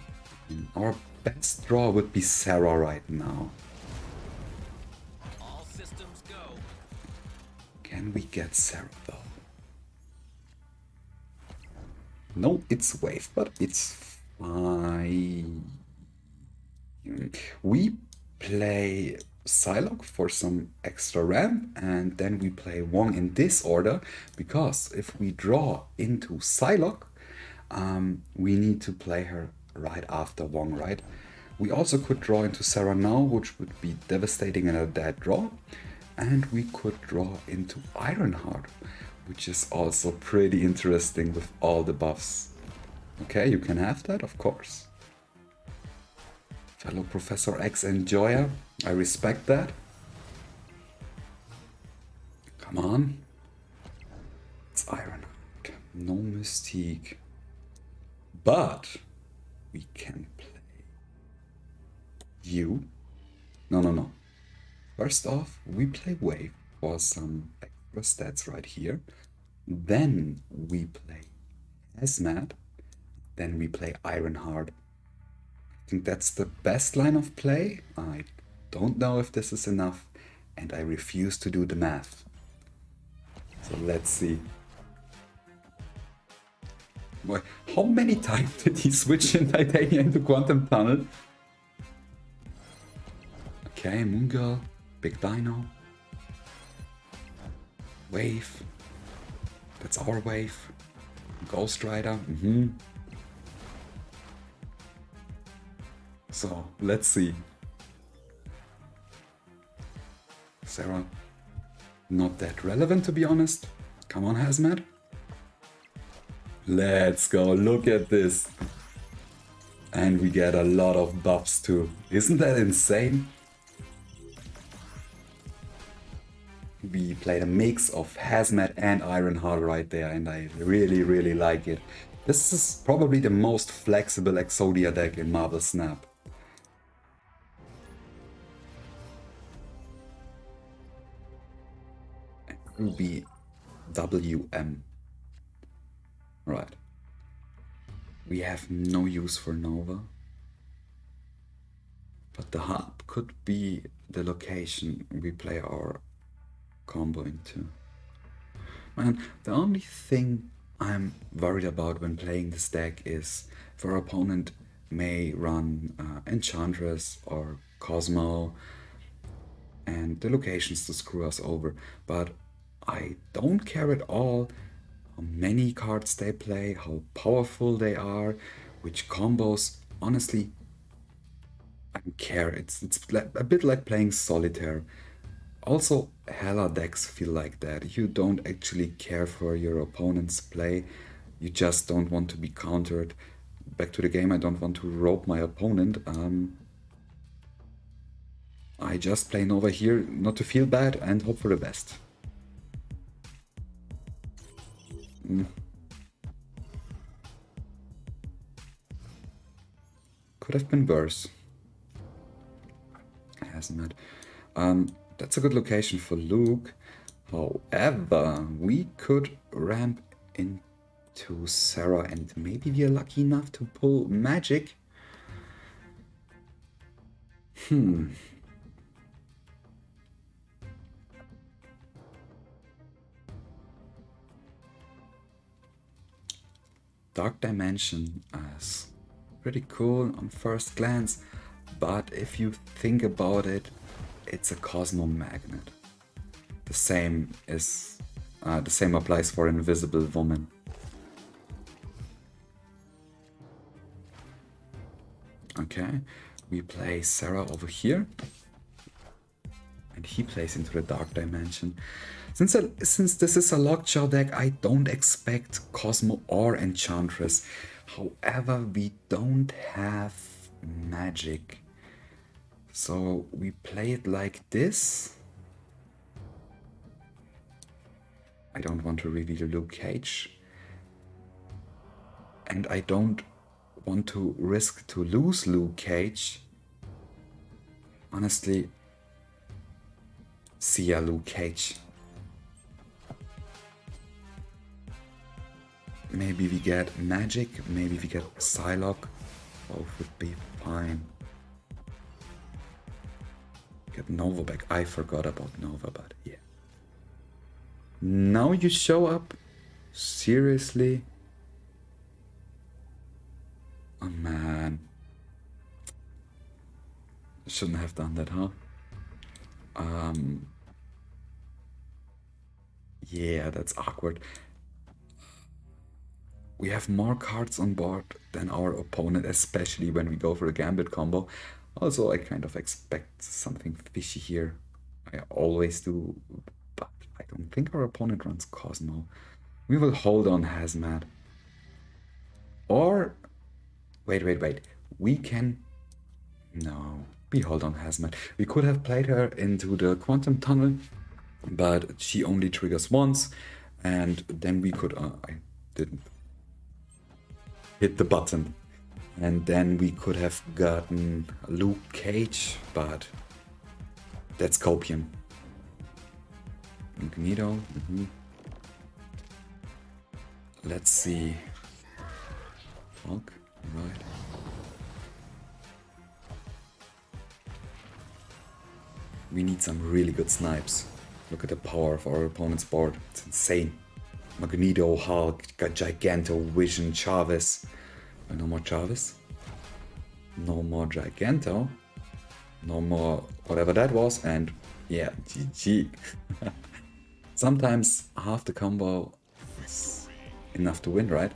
And our best draw would be Sera right now. All systems go. Can we get Sera though? No, it's wave, but it's fine. We play Psylocke for some extra ramp, and then we play Wong in this order, because if we draw into Psylocke, we need to play her right after Wong, right? We also could draw into Sera now, which would be devastating in a dead draw, and we could draw into Ironheart, which is also pretty interesting with all the buffs. Okay, you can have that, of course. Fellow Professor X enjoyer, I respect that. Come on. It's Ironheart, no Mystique. But we can play you. No. First off, we play Wave for some extra stats right here. Then we play Hazmat. Then we play Ironheart. I think that's the best line of play. I don't know if this is enough, and I refuse to do the math. So let's see. Boy, how many times did he switch in Titania into Quantum Tunnel? Okay, Moon Girl, Big Dino. Wave. That's our wave. Ghost Rider. So, let's see. Sera, not that relevant to be honest. Come on, Hazmat. Let's go, look at this. And we get a lot of buffs too. Isn't that insane? We played a mix of Hazmat and Ironheart right there, and I really like it. This is probably the most flexible Exodia deck in SilvosSnaps. Ruby WM. Right. We have no use for Nova. But the hub could be the location we play our combo into. Man, the only thing I'm worried about when playing this deck is if our opponent may run Enchantress or Cosmo and the locations to screw us over. But I don't care at all how many cards they play, how powerful they are, which combos. Honestly, I don't care. It's a bit like playing solitaire. Also, Hela decks feel like that. You don't actually care for your opponent's play. You just don't want to be countered. Back to the game, I don't want to rope my opponent. I just play Nova here not to feel bad and hope for the best. Could have been worse. Hazmat. That's a good location for Luke. However, we could ramp into Sera and maybe we are lucky enough to pull Magik. Dark Dimension is pretty cool on first glance, but if you think about it, it's a Cosmo Magnet. The same applies for Invisible Woman. Okay, we play Sera over here, and he plays into the Dark Dimension. Since this is a Lockjaw deck, I don't expect Cosmo or Enchantress. However, we don't have Magik. So we play it like this. I don't want to reveal Luke Cage. And I don't want to risk to lose Luke Cage. Honestly, see ya, Luke Cage. Maybe we get Magik, maybe we get Psylocke. Both would be fine. Get Nova back. I forgot about Nova, but yeah. Now you show up? Seriously? Oh man. Shouldn't have done that, huh? Yeah, that's awkward. We have more cards on board than our opponent, especially when we go for a Gambit combo. Also, I kind of expect something fishy here. I always do, but I don't think our opponent runs Cosmo. We will hold on Hazmat. Or, wait. We can, no, we hold on Hazmat. We could have played her into the Quantum Tunnel, but she only triggers once, and then we could, I didn't hit the button. And then we could have gotten Luke Cage, but that's copium. Magneto. Let's see. Hulk, right. We need some really good snipes. Look at the power of our opponent's board. It's insane. Magneto, Hulk, Giganto, Vision, Chavez. No more Chavez. No more Giganto. No more whatever that was. And yeah, GG. Sometimes half the combo is enough to win, right?